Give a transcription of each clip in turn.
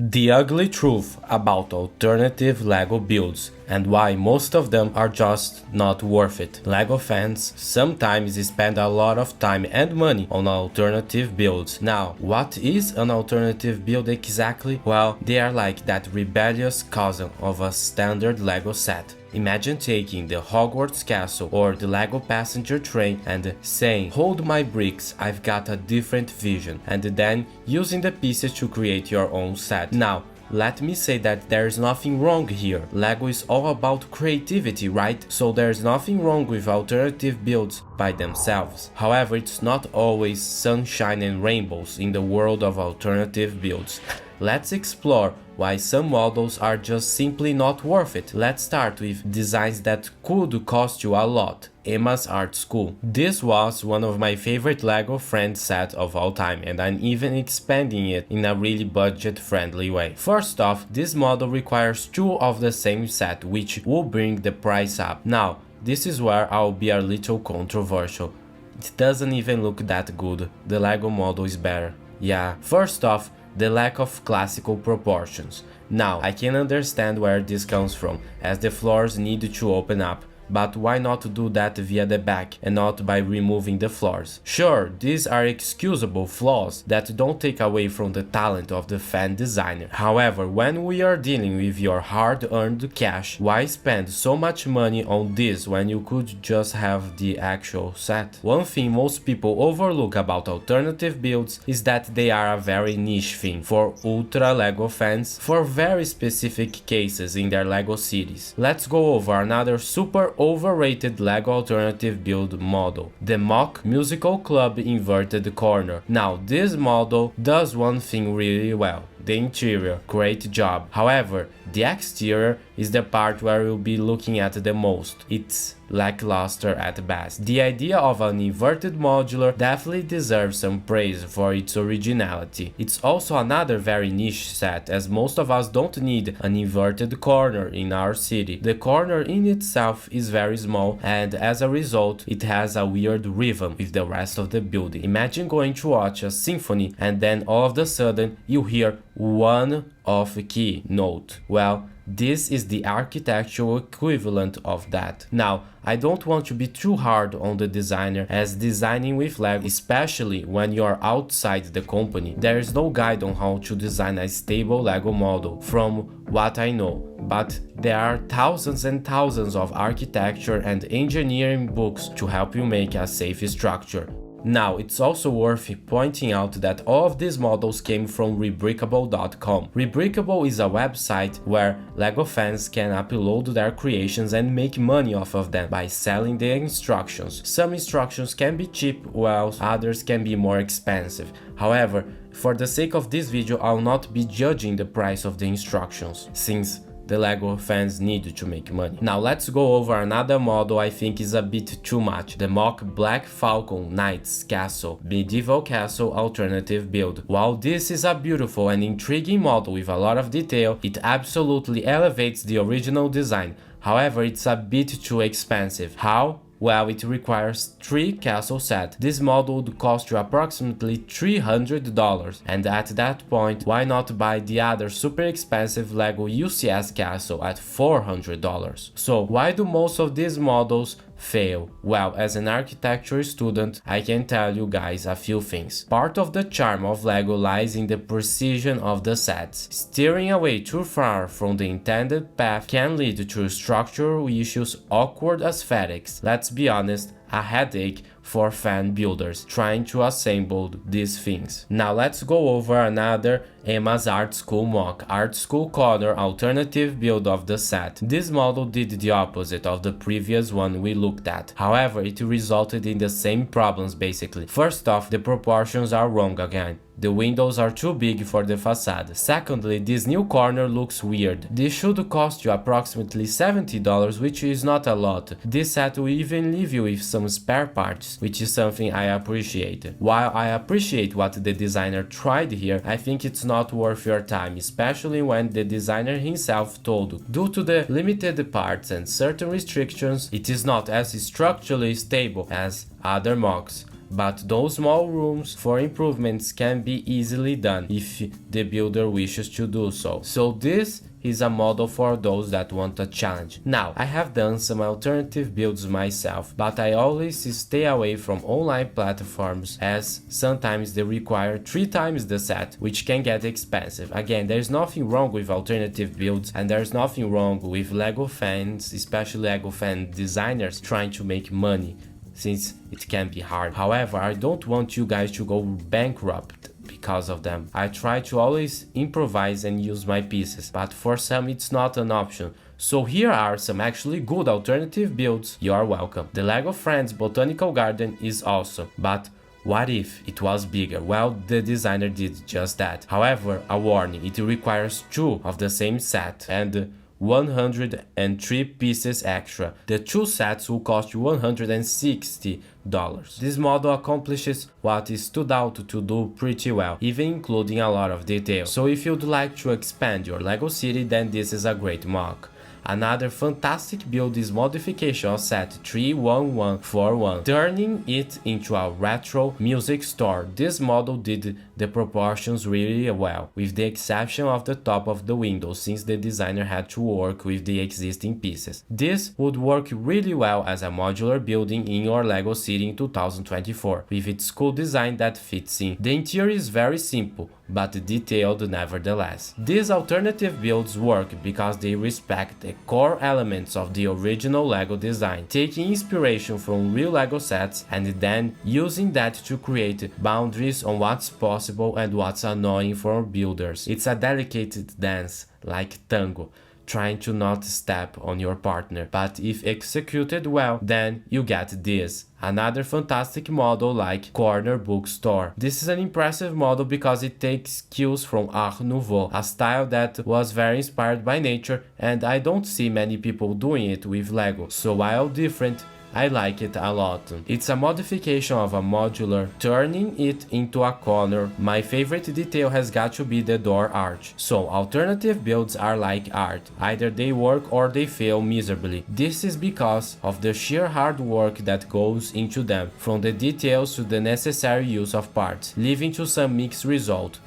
The ugly truth about alternative LEGO builds and why most of them are just not worth it. LEGO fans sometimes spend a lot of time and money on alternative builds. Now, what is an alternative build exactly? Well, they are like that rebellious cousin of a standard LEGO set. Imagine taking the Hogwarts castle or the LEGO passenger train and saying, "Hold my bricks, I've got a different vision," and then using the pieces to create your own set. Now, let me say that there's nothing wrong here. LEGO is all about creativity, right? So there's nothing wrong with alternative builds by themselves. However, it's not always sunshine and rainbows in the world of alternative builds. Let's explore why some models are just simply not worth it. Let's start with designs that could cost you a lot. Emma's Art School. This was one of my favorite LEGO Friends sets of all time, and I'm even expanding it in a really budget-friendly way. First off, this model requires two of the same set, which will bring the price up. Now, this is where I'll be a little controversial. It doesn't even look that good. The LEGO model is better. Yeah, first off, the lack of classical proportions. Now, I can understand where this comes from, as the floors need to open up, but why not do that via the back and not by removing the floors? Sure, these are excusable flaws that don't take away from the talent of the fan designer. However, when we are dealing with your hard-earned cash, why spend so much money on this when you could just have the actual set? One thing most people overlook about alternative builds is that they are a very niche thing for ultra LEGO fans for very specific cases in their LEGO cities. Let's go over another super overrated LEGO alternative build model, the MOC Musical Club Inverted Corner. Now, this model does one thing really well: the interior. Great job. However, the exterior is the part where you'll be looking at the most. It's lackluster at best. The idea of an inverted modular definitely deserves some praise for its originality. It's also another very niche set, as most of us don't need an inverted corner in our city. The corner in itself is very small, and as a result, it has a weird rhythm with the rest of the building. Imagine going to watch a symphony and then all of a sudden you hear one off-key note. Well, this is the architectural equivalent of that. Now, I don't want to be too hard on the designer, as designing with LEGO, especially when you're outside the company, there is no guide on how to design a stable LEGO model, from what I know. But there are thousands and thousands of architecture and engineering books to help you make a safe structure. Now, it's also worth pointing out that all of these models came from Rebrickable.com. Rebrickable is a website where LEGO fans can upload their creations and make money off of them by selling the instructions. Some instructions can be cheap, while others can be more expensive. However, for the sake of this video, I'll not be judging the price of the instructions, since the LEGO fans need to make money. Now let's go over another model I think is a bit too much, the MOC Black Falcon Knights Castle Medieval Castle Alternative Build. While this is a beautiful and intriguing model with a lot of detail, it absolutely elevates the original design. However, it's a bit too expensive. How? Well, it requires 3 castle sets. This model would cost you approximately $300, and at that point, why not buy the other super expensive LEGO UCS castle at $400? So why do most of these models fail? Well, as an architecture student, I can tell you guys a few things. Part of the charm of LEGO lies in the precision of the sets. Steering away too far from the intended path can lead to structural issues, awkward aesthetics. Let's be honest, a headache for fan builders trying to assemble these things. Now let's go over another Emma's Art School MOC Art School Corner alternative build of the set. This model did the opposite of the previous one we looked at. However, it resulted in the same problems basically. First off, the proportions are wrong again. The windows are too big for the facade. Secondly, this new corner looks weird. This should cost you approximately $70, which is not a lot. This set will even leave you with some spare parts, which is something I appreciate. While I appreciate what the designer tried here, I think it's not worth your time, especially when the designer himself told, due to the limited parts and certain restrictions, it is not as structurally stable as other MOCs. but those small rooms for improvements can be easily done if the builder wishes to do so. So this is a model for those that want a challenge. Now, I have done some alternative builds myself, but I always stay away from online platforms as sometimes they require 3 times the set, which can get expensive. Again, there's nothing wrong with alternative builds, and there's nothing wrong with LEGO fans, especially LEGO fan designers, trying to make money, since it can be hard. However, I don't want you guys to go bankrupt because of them. I try to always improvise and use my pieces, but for some it's not an option. So here are some actually good alternative builds. You are welcome. The LEGO Friends Botanical Garden is awesome, but what if it was bigger? Well, the designer did just that. However, a warning, it requires 2 of the same set and 103 pieces extra. The 2 sets will cost you $160. This model accomplishes what is stood out to do pretty well, even including a lot of detail. So if you'd like to expand your LEGO city, then this is a great mock. Another fantastic build is Modification Set 31141, turning it into a retro music store. This model did the proportions really well, with the exception of the top of the window, since the designer had to work with the existing pieces. This would work really well as a modular building in your LEGO city in 2024, with its cool design that fits in. The interior is very simple, but detailed nevertheless. These alternative builds work because they respect the core elements of the original LEGO design, taking inspiration from real LEGO sets and then using that to create boundaries on what's possible and what's annoying for builders. It's a delicate dance, like tango, trying to not step on your partner, but if executed well, then you get this. Another fantastic model like Corner Bookstore. This is an impressive model because it takes cues from Art Nouveau, a style that was very inspired by nature, and I don't see many people doing it with LEGO, so while different, I like it a lot. It's a modification of a modular, turning it into a corner. My favorite detail has got to be the door arch. So alternative builds are like art, either they work or they fail miserably. This is because of the sheer hard work that goes into them, from the details to the necessary use of parts, leading to some mixed result.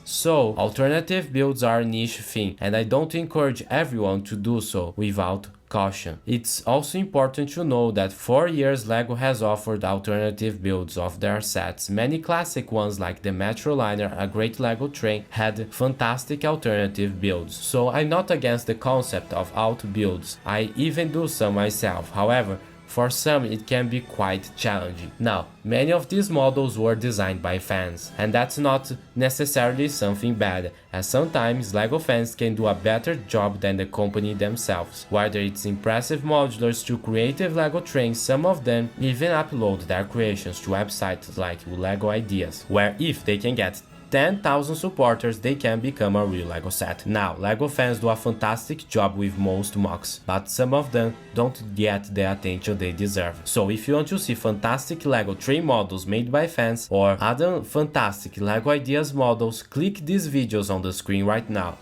So alternative builds are a niche thing, and I don't encourage everyone to do so without caution. It's also important to know that for years LEGO has offered alternative builds of their sets. Many classic ones like the Metroliner, a great LEGO train, had fantastic alternative builds. So I'm not against the concept of alt builds. I even do some myself. However, for some it can be quite challenging. Now, many of these models were designed by fans, and that's not necessarily something bad, as sometimes LEGO fans can do a better job than the company themselves. Whether it's impressive modulars to creative LEGO trains, some of them even upload their creations to websites like LEGO Ideas, where if they can get 10,000 supporters, they can become a real LEGO set. Now, LEGO fans do a fantastic job with most mocks, but some of them don't get the attention they deserve. So if you want to see fantastic LEGO train models made by fans or other fantastic LEGO Ideas models, click these videos on the screen right now.